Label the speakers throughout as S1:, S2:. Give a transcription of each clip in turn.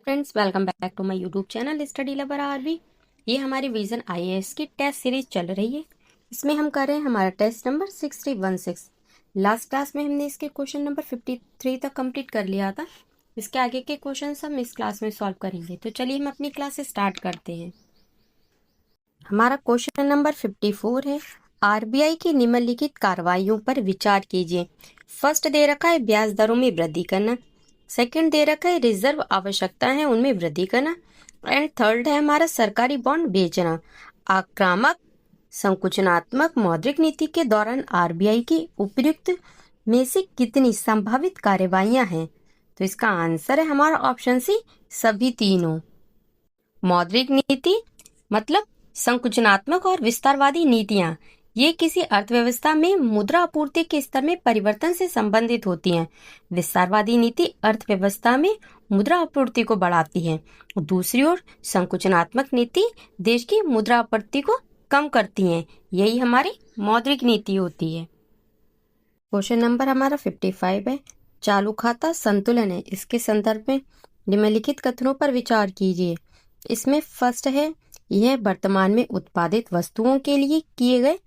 S1: Friends, welcome back to my YouTube channel study lover RB. ये हमारी vision IAS की test series चल रही है। इसमें हम कर रहे हैं हमारा टेस्ट नंबर 6316। लास्ट क्लास में हमने इसके क्वेश्चन नंबर 53 तक कंप्लीट कर लिया था। इसके आगे के क्वेश्चन हम इस क्लास में सॉल्व करेंगे। तो चलिए हम अपनी क्लास स्टार्ट करते हैं। हमारा क्वेश्चन नंबर 54 है, आरबीआई की निम्नलिखित कार्रवाइयों पर विचार कीजिए। फर्स्ट दे रखा है ब्याज दरों में वृद्धि करना, सेकंड दे रखा है रिजर्व आवश्यकता है उनमें वृद्धि करना, एंड थर्ड है हमारा सरकारी बॉन्ड बेचना। आक्रामक संकुचनात्मक मौद्रिक नीति के दौरान आरबीआई की उपयुक्त में से कितनी संभावित कार्यवाहियां हैं? तो इसका आंसर है हमारा ऑप्शन सी, सभी तीनों। मौद्रिक नीति मतलब संकुचनात्मक और विस्तारवादी नीतियां, ये किसी अर्थव्यवस्था में मुद्रा आपूर्ति के स्तर में परिवर्तन से संबंधित होती हैं। विस्तारवादी नीति अर्थव्यवस्था में मुद्रा आपूर्ति को बढ़ाती है। दूसरी ओर संकुचनात्मक नीति देश की मुद्रा आपूर्ति को कम करती है। यही हमारी मौद्रिक नीति होती है। क्वेश्चन नंबर हमारा 55 है, चालू खाता संतुलन है, इसके संदर्भ में निम्नलिखित कथनों पर विचार कीजिए। इसमें फर्स्ट है, यह वर्तमान में उत्पादित वस्तुओं के लिए किए गए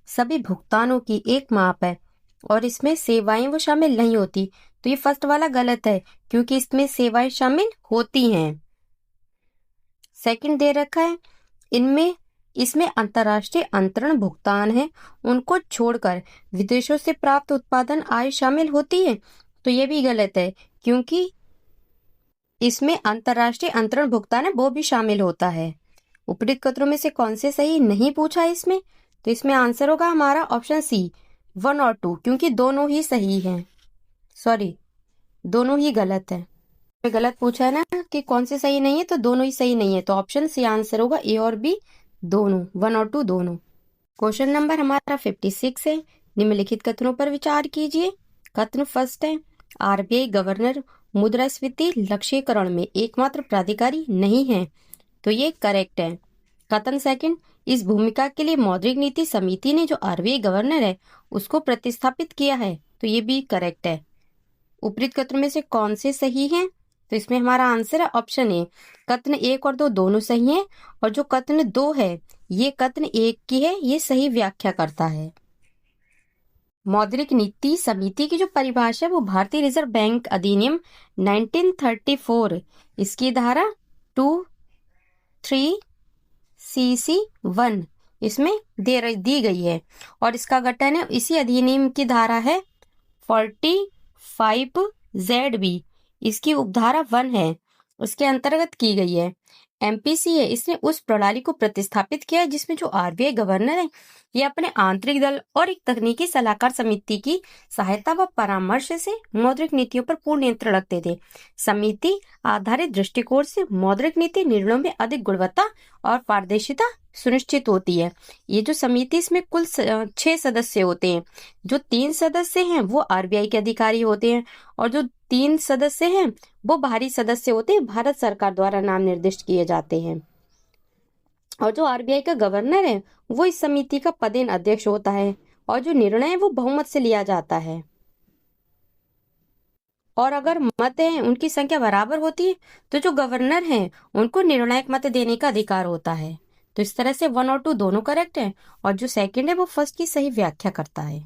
S1: सभी भुगतानों की एक माप है और इसमें सेवाएं वो शामिल नहीं होती। तो ये फर्स्ट वाला गलत है क्योंकि इसमें सेवाएं शामिल होती हैं। सेकंड दे रखा है, इसमें अंतर्राष्ट्रीय अंतरण भुगतान है, उनको छोड़कर विदेशों से प्राप्त उत्पादन आय शामिल होती है। तो ये भी गलत है क्योंकि इसमें अंतर्राष्ट्रीय अंतरण भुगतान है वो भी शामिल होता है। उपरोक्त कथनों में से कौन से सही नहीं पूछा है इसमें? तो इसमें आंसर होगा हमारा ऑप्शन सी, 1 और 2, क्योंकि दोनों ही सही हैं। सॉरी, दोनों ही गलत है। गलत पूछा है ना कि कौन से सही नहीं है, तो दोनों ही सही नहीं है। तो ऑप्शन सी आंसर होगा, ए और बी दोनों, 1 और 2 दोनों। क्वेश्चन नंबर हमारा 56 है, निम्नलिखित कथनों पर विचार कीजिए। कथन फर्स्ट है, आरबीआई गवर्नर मुद्रास्फीति लक्ष्यीकरण में एकमात्र प्राधिकारी नहीं है। तो ये करेक्ट है। कथन सेकंड, इस भूमिका के लिए मौद्रिक नीति समिति ने जो आरबीआई गवर्नर है उसको प्रतिस्थापित किया है। तो ये भी करेक्ट है। उपरोक्त कथनों में से कौन से सही हैं? तो इसमें हमारा आंसर है ऑप्शन ए, कथन 1 और 2 दोनों सही हैं और जो कथन 2 है ये कथन 1 की है, ये सही व्याख्या करता है। मौद्रिक नीति समिति की जो परिभाषा है वो भारतीय रिजर्व बैंक अधिनियम 1934 इसकी धारा 23CC1 इसमें दी गई है और इसका गठन है इसी अधिनियम की धारा है 45ZB, इसकी उपधारा 1 है, उसके अंतर्गत की गई है। एमपीसी है, इसने उस प्रणाली को प्रतिस्थापित किया है जिसमें जो आरबीआई गवर्नर है ये अपने आंतरिक दल और एक तकनीकी सलाहकार समिति की सहायता व परामर्श से मौद्रिक नीतियों पर पूर्ण नियंत्रण रखते थे। समिति आधारित दृष्टिकोण से मौद्रिक नीति निर्णयों में अधिक गुणवत्ता और पारदर्शिता सुनिश्चित होती है। ये जो समिति, इसमें कुल 6 सदस्य होते हैं। जो 3 सदस्य हैं वो आरबीआई के अधिकारी होते हैं और जो 3 सदस्य हैं वो बाहरी सदस्य होते हैं, भारत सरकार द्वारा नाम निर्दिष्ट किए जाते हैं। और जो आरबीआई का गवर्नर है वो इस समिति का पदेन अध्यक्ष होता है और जो निर्णय है वो बहुमत से लिया जाता है। और अगर मत है उनकी संख्या बराबर होती है तो जो गवर्नर हैं उनको निर्णायक मत देने का अधिकार होता है। तो इस तरह से 1 और 2 दोनों करेक्ट है और जो सेकंड है वो फर्स्ट की सही व्याख्या करता है।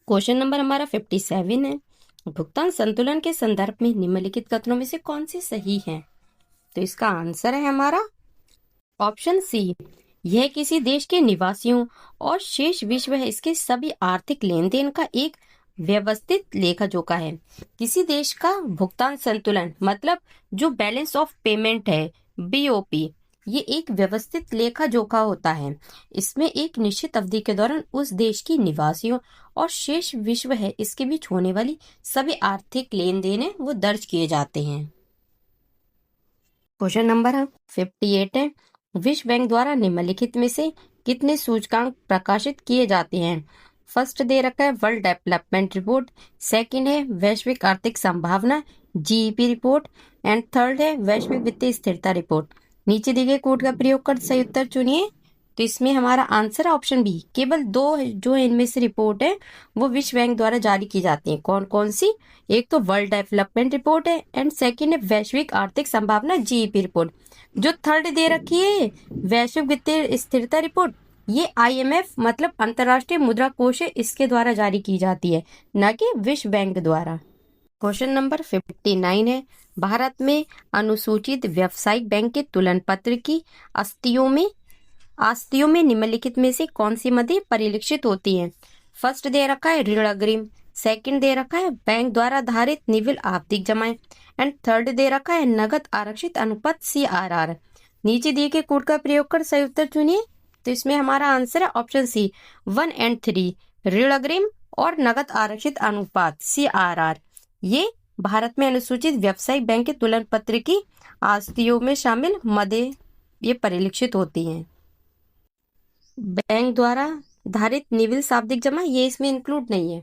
S1: क्वेश्चन नंबर हमारा 57 है, भुगतान संतुलन के संदर्भ में निम्नलिखित कथनों में से कौन से सही हैं? तो इसका आंसर है हमारा ऑप्शन सी, यह किसी देश के निवासियों और शेष विश्व है इसके सभी आर्थिक लेन देन का एक व्यवस्थित लेखा जोखा है। किसी देश का भुगतान संतुलन मतलब जो बैलेंस ऑफ पेमेंट है, बीओपी, ये एक व्यवस्थित लेखा जोखा होता है। इसमें एक निश्चित अवधि के दौरान उस देश की निवासियों और शेष विश्व है इसके बीच होने वाली सभी आर्थिक लेन देन है वो दर्ज किए जाते हैं। क्वेश्चन नंबर 58 है, विश्व बैंक द्वारा निम्नलिखित में से कितने सूचकांक प्रकाशित किए जाते हैं? फर्स्ट दे रखा है वर्ल्ड डेवलपमेंट रिपोर्ट, सेकंड है वैश्विक आर्थिक संभावना जीईपी रिपोर्ट, एंड थर्ड है वैश्विक वित्तीय स्थिरता रिपोर्ट। नीचे दिए गए कोड का प्रयोग कर सही उत्तर चुनिए। तो इसमें हमारा आंसर है ऑप्शन बी। केवल दो जो इनमें से रिपोर्ट है वो विश्व बैंक द्वारा जारी की जाती है। कौन कौन सी? एक तो वर्ल्ड डेवलपमेंट रिपोर्ट है एंड सेकंड है वैश्विक आर्थिक संभावना जीईपी रिपोर्ट। जो थर्ड दे रखी है वैश्विक वित्तीय स्थिरता रिपोर्ट, ये आईएमएफ मतलब अंतर्राष्ट्रीय मुद्रा कोष है, इसके द्वारा जारी की जाती है, न कि विश्व बैंक द्वारा। क्वेश्चन नंबर 59 है, भारत में अनुसूचित व्यावसायिक बैंक के तुलन पत्र की आस्तियों में निम्नलिखित में से कौन सी मदें परिलक्षित होती हैं? फर्स्ट दे रखा है ऋण अग्रिम, सेकंड दे रखा है बैंक द्वारा धारित निविल आवधिक जमाएं एंड थर्ड दे रखा है नगद आरक्षित अनुपात CRR। नीचे दिए गए कोड का प्रयोग कर सही उत्तर चुनिए। तो इसमें हमारा आंसर है ऑप्शन सी 1 एंड 3, ऋण अग्रिम और नगद आरक्षित अनुपात CRR। ये भारत में अनुसूचित व्यावसायिक बैंक के तुलन पत्र की आस्तियों में शामिल मदें ये परिलक्षित होती हैं। बैंक द्वारा धारित निविल शाब्दिक जमा ये इसमें इंक्लूड नहीं है।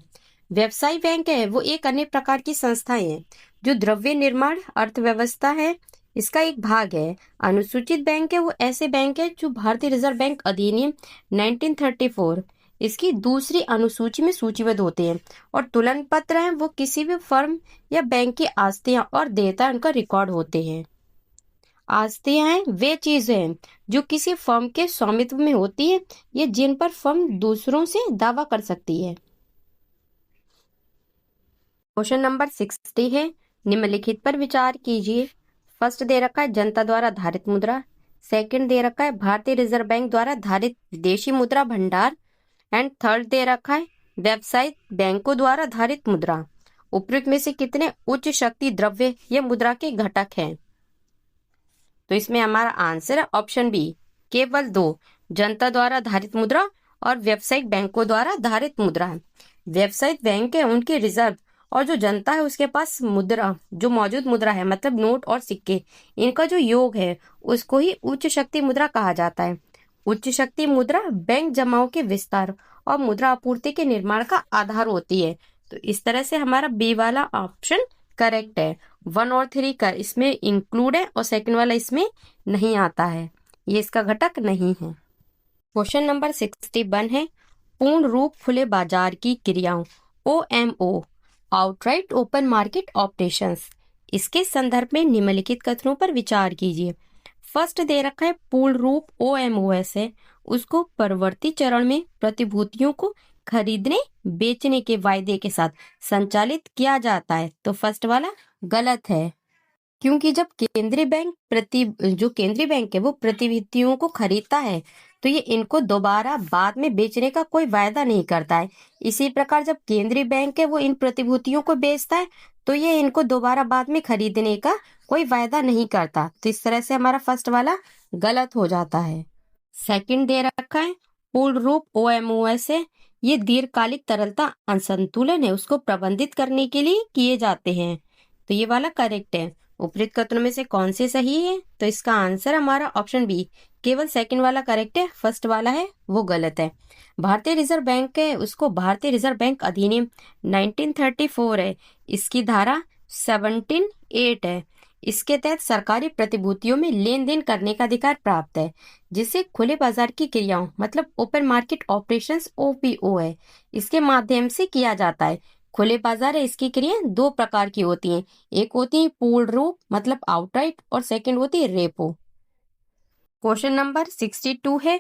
S1: व्यवसाय बैंक है वो एक अन्य प्रकार की संस्थाएं हैं जो द्रव्य निर्माण अर्थव्यवस्था है, इसका एक भाग है। अनुसूचित बैंक है वो ऐसे बैंक है जो भारतीय रिजर्व बैंक अधिनियम 1934 इसकी दूसरी अनुसूची में सूचीबद्ध होते हैं। और तुलन पत्र है वो किसी भी फर्म या बैंक की आस्तियां और देयता उनका रिकॉर्ड होते हैं। आस्तियां वे चीजें हैं जो किसी फर्म के स्वामित्व में होती है या जिन पर फर्म दूसरों से दावा कर सकती है। क्वेश्चन नंबर 60 है, निम्नलिखित पर विचार कीजिए। फर्स्ट दे रखा है जनता द्वारा धारित मुद्रा, सेकंड दे रखा है भारतीय रिजर्व बैंक द्वारा धारित विदेशी मुद्रा भंडार एंड थर्ड दे रखा है व्यावसायिक बैंकों द्वारा धारित मुद्रा। उपयुक्त में से कितने उच्च शक्ति द्रव्य या मुद्रा के घटक हैं? तो इसमें हमारा आंसर है ऑप्शन बी, केवल 2, जनता द्वारा धारित मुद्रा और व्यावसायिक बैंकों द्वारा धारित मुद्रा है। व्यावसायिक बैंक है उनके रिजर्व और जो जनता है उसके पास मुद्रा जो मौजूद मुद्रा है मतलब नोट और सिक्के, इनका जो योग है उसको ही उच्च शक्ति मुद्रा कहा जाता है। उच्च शक्ति मुद्रा बैंक जमाओं के विस्तार और मुद्रा आपूर्ति के निर्माण का आधार होती है। तो इस तरह से हमारा बी वाला ऑप्शन करेक्ट है। 1 और 3 का इसमें इंक्लूड है और सेकंड वाला इसमें नहीं आता है, ये इसका घटक नहीं है। क्वेश्चन नंबर 61 है, पूर्ण रूप खुले बाजार की क्रियाओं OMO outright open market operations, इसके संदर्भ में निम्नलिखित कथनों पर विचार कीजिए। फर्स्ट दे रखा है पूर्ण रूप OMOS है उसको परवर्ती चरण में प्रतिभूतियों को खरीदने बेचने के वायदे के साथ संचालित किया जाता है। तो फर्स्ट वाला गलत है, क्योंकि जब केंद्रीय बैंक है वो प्रतिभूतियों को खरीदता है तो ये इनको दोबारा बाद में बेचने का कोई वायदा नहीं करता है। इसी प्रकार जब केंद्रीय बैंक है वो इन प्रतिभूतियों को बेचता है तो ये इनको दोबारा बाद में खरीदने का कोई वायदा नहीं करता। तो इस तरह से हमारा फर्स्ट वाला गलत हो जाता है। सेकंड दे रखा है पूर्ण रूप OMOS है ये दीर्घकालिक तरलता असंतुलन है उसको प्रबंधित करने के लिए किए जाते हैं। तो ये वाला करेक्ट है। उपयुक्त कथनों में से कौन से सही है? तो इसका आंसर हमारा ऑप्शन बी, केवल सेकंड वाला करेक्ट है, फर्स्ट वाला है वो गलत है। भारतीय रिजर्व बैंक है उसको भारतीय रिजर्व बैंक अधिनियम 1934 है, इसकी धारा 17(8) है। इसके तहत सरकारी प्रतिभूतियों में लेन देन करने का अधिकार प्राप्त है, जिसे खुले बाजार की क्रियाओं मतलब ओपन मार्केट ऑपरेशंस OPO है, इसके माध्यम से किया जाता है। खुले बाजार है इसकी क्रियाएं 2 प्रकार की होती हैं, एक होती है पूर्ण रूप मतलब आउटराइट और सेकंड होती है रेपो। क्वेश्चन नंबर 62 है,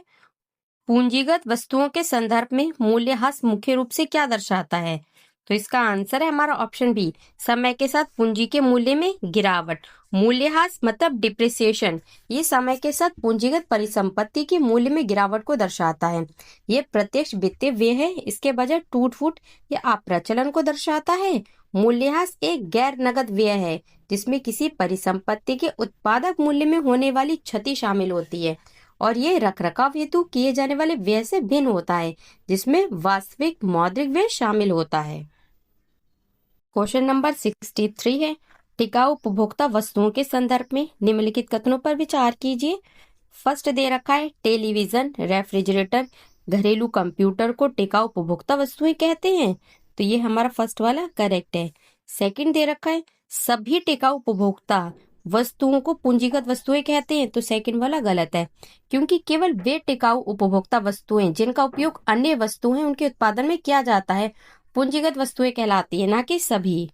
S1: पूंजीगत वस्तुओं के संदर्भ में मूल्यह्रास मुख्य रूप से क्या दर्शाता है? तो इसका आंसर है हमारा ऑप्शन बी, समय के साथ पूंजी के मूल्य में गिरावट। मूल्यह्रास मतलब डिप्रिसिएशन, ये समय के साथ पूंजीगत परिसंपत्ति के मूल्य में गिरावट को दर्शाता है। ये प्रत्यक्ष वित्तीय व्यय है, इसके बजाय टूट फूट या अप्रचलन को दर्शाता है। मूल्यह्रास एक गैर नगद व्यय है जिसमें किसी परिसंपत्ति के उत्पादक मूल्य में होने वाली क्षति शामिल होती है और ये रखरखाव हेतु किए जाने वाले व्यय से भिन्न होता है जिसमें वास्तविक मौद्रिक व्यय शामिल होता है। क्वेश्चन नंबर 63 है, टिकाऊ उपभोक्ता वस्तुओं के संदर्भ में निम्नलिखित कथनों पर विचार कीजिए। फर्स्ट दे रखा है टेलीविजन, रेफ्रिजरेटर, घरेलू कंप्यूटर को टिकाऊ उपभोक्ता वस्तुएं कहते हैं। तो ये हमारा फर्स्ट वाला करेक्ट है। सेकंड दे रखा है सभी टिकाऊ उपभोक्ता वस्तुओं को पूंजीगत वस्तुएं कहते हैं, तो सेकंड वाला गलत है, क्योंकि केवल वे टिकाऊ उपभोक्ता वस्तुएं जिनका उपयोग अन्य वस्तुएं उनके उत्पादन में किया जाता है पूंजीगत वस्तुएं कहलाती है, ना कि सभी।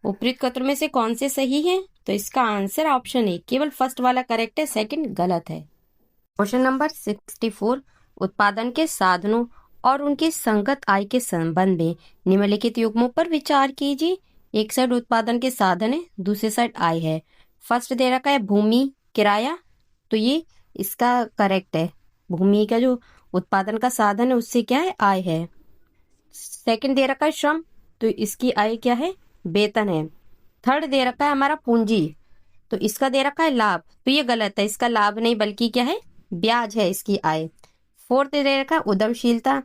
S1: उपयुक्त कथनों में से कौन से सही है? तो इसका आंसर ऑप्शन ए, केवल फर्स्ट वाला करेक्ट है, सेकंड गलत है। क्वेश्चन नंबर 64, उत्पादन के साधनों और उनकी संगत आय के संबंध में निम्नलिखित युग्मों पर विचार कीजिए। एक साइड उत्पादन के साधन है, दूसरी साइड आय है। फर्स्ट दे रखा है भूमि किराया, तो ये इसका करेक्ट है। भूमि का जो उत्पादन का साधन है उससे क्या है? आय है। सेकंड दे रखा है श्रम, तो इसकी आय क्या है? वेतन है। थर्ड दे रखा है हमारा पूंजी, तो इसका दे रखा है लाभ, तो ये गलत है, इसका लाभ नहीं बल्कि क्या है? ब्याज है इसकी आय। फोर्थ दे रखा है उद्यमशीलता,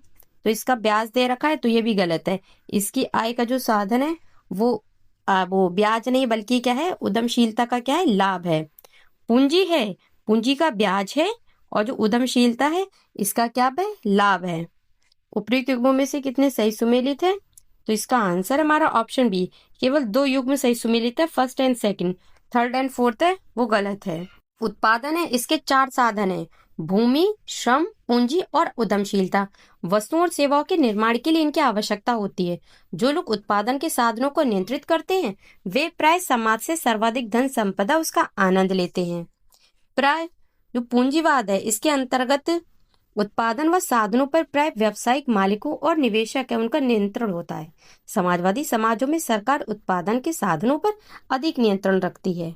S1: तो इसका ब्याज दे रखा है, तो ये भी गलत है, इसकी आय का जो साधन है वो ब्याज नहीं बल्कि क्या है? उद्यमशीलता का क्या है? लाभ है। पूंजी है, पूंजी का ब्याज है, और जो उद्यमशीलता है इसका क्या है? लाभ है। उपयुक्त युग्मों में से कितने सही सुमेलित है? तो इसका आंसर हमारा ऑप्शन बी, केवल 2 युग्म सही सुमेलित है, first and second. Third and fourth है वो गलत है। उत्पादन है, इसके 4 साधन है, भूमि, श्रम, पूंजी और उद्यमशीलता। वस्तुओं और सेवाओं के निर्माण के लिए इनकी आवश्यकता होती है। जो लोग उत्पादन के साधनों को नियंत्रित करते हैं वे प्राय समाज से सर्वाधिक धन संपदा उसका आनंद लेते हैं। प्राय जो पूंजीवाद है इसके अंतर्गत उत्पादन व साधनों पर प्राय व्यावसायिक मालिकों और निवेशक है उनका नियंत्रण होता है। समाजवादी समाजों में सरकार उत्पादन के साधनों पर अधिक नियंत्रण रखती है।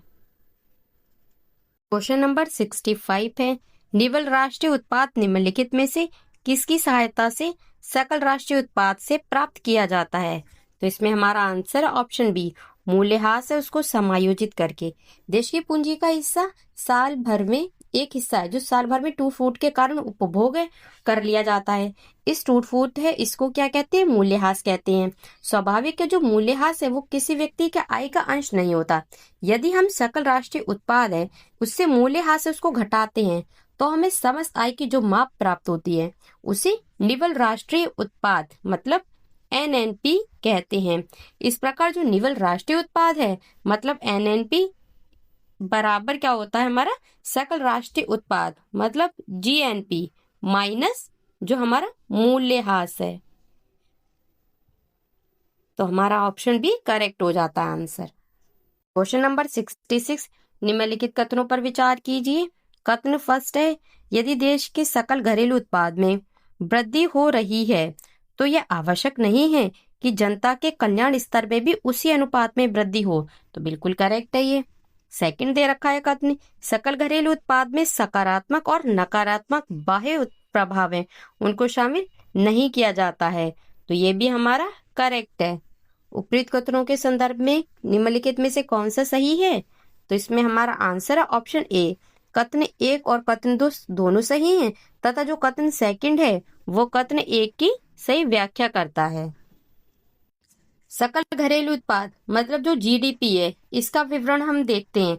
S1: क्वेश्चन नंबर 65 है, निवल राष्ट्रीय उत्पाद निम्नलिखित में से किसकी सहायता से सकल राष्ट्रीय उत्पाद से प्राप्त किया जाता है? तो इसमें हमारा आंसर ऑप्शन बी, मूल्यह्रास है उसको समायोजित करके। देश की पूंजी का हिस्सा साल भर में एक हिस्सा है जो साल भर में टूट फूट के कारण उपभोग कर लिया जाता है। इस टूट फूट है इसको क्या कहते हैं? मूल्यह्रास कहते हैं। स्वाभाविक है जो मूल्यह्रास है वो किसी व्यक्ति के आय का अंश नहीं होता। यदि हम सकल राष्ट्रीय उत्पाद है उससे मूल्यह्रास है उसको घटाते हैं तो हमें समस्त आय की जो माप प्राप्त होती है उसे निवल राष्ट्रीय उत्पाद मतलब एनएनपी कहते हैं। इस प्रकार जो निवल राष्ट्रीय उत्पाद है मतलब एनएनपी बराबर क्या होता है? हमारा सकल राष्ट्रीय उत्पाद मतलब जीएनपी माइनस जो हमारा मूल्यह्रास है। तो हमारा ऑप्शन बी करेक्ट हो जाता है आंसर। क्वेश्चन नंबर 66, निम्नलिखित कथनों पर विचार कीजिए। कथन फर्स्ट है, यदि देश के सकल घरेलू उत्पाद में वृद्धि हो रही है तो यह आवश्यक नहीं है कि जनता के कल्याण स्तर में भी उसी अनुपात में वृद्धि हो। तो बिल्कुल करेक्ट है ये। सेकंड दे रखा है कथन, सकल घरेलू उत्पाद में सकारात्मक और नकारात्मक बाह्य प्रभाव है उनको शामिल नहीं किया जाता है। तो ये भी हमारा करेक्ट है। उपयुक्त कथनों के संदर्भ में निम्नलिखित में से कौन सा सही है? तो इसमें हमारा आंसर है ऑप्शन ए, कथन 1 और कथन 2 दोनों सही हैं तथा जो कथन सेकंड है वो कथन 1 की सही व्याख्या करता है। सकल घरेलू उत्पाद मतलब जो जीडीपी है इसका विवरण हम देखते हैं।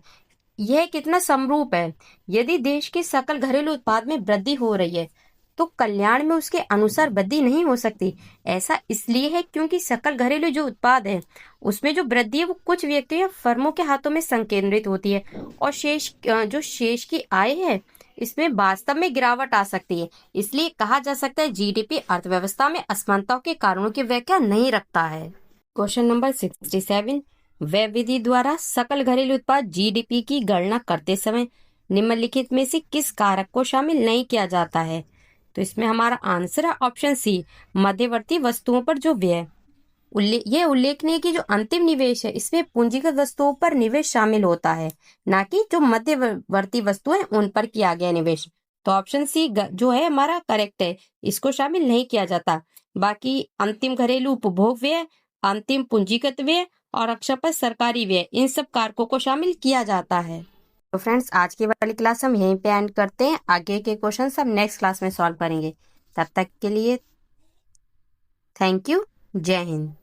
S1: यह कितना समरूप है। यदि देश के सकल घरेलू उत्पाद में वृद्धि हो रही है तो कल्याण में उसके अनुसार वृद्धि नहीं हो सकती। ऐसा इसलिए है क्योंकि सकल घरेलू जो उत्पाद है उसमें जो वृद्धि है वो कुछ व्यक्तियों या फर्मों के हाथों में संकेंद्रित होती है और शेष की आय है इसमें वास्तव में गिरावट आ सकती है। इसलिए कहा जा सकता है जीडीपी अर्थव्यवस्था में असमानताओं के कारणों की व्याख्या नहीं रखता है। क्वेश्चन नंबर 67, व्यय विधि द्वारा सकल घरेलू उत्पाद जीडीपी की गणना करते समय निम्नलिखित में से किस कारक को शामिल नहीं किया जाता है? तो इसमें हमारा आंसर है ऑप्शन सी, मध्यवर्ती वस्तुओं पर जो व्यय। यह उल्लेखनीय कि जो अंतिम निवेश है इसमें पूंजीगत वस्तुओं पर निवेश शामिल होता है, ना कि जो मध्यवर्ती वस्तुएं उन पर किया गया निवेश। तो ऑप्शन सी जो है हमारा करेक्ट है, इसको शामिल नहीं किया जाता। बाकी अंतिम घरेलू उपभोग व्यय, अंतिम पूंजीगत व्यय और अक्षर सरकारी व्यय इन सब कारकों को शामिल किया जाता है। तो फ्रेंड्स आज की वाली क्लास हम यहीं पे एंड करते हैं। आगे के क्वेश्चन सब नेक्स्ट क्लास में सॉल्व करेंगे। तब तक के लिए थैंक यू। जय हिंद।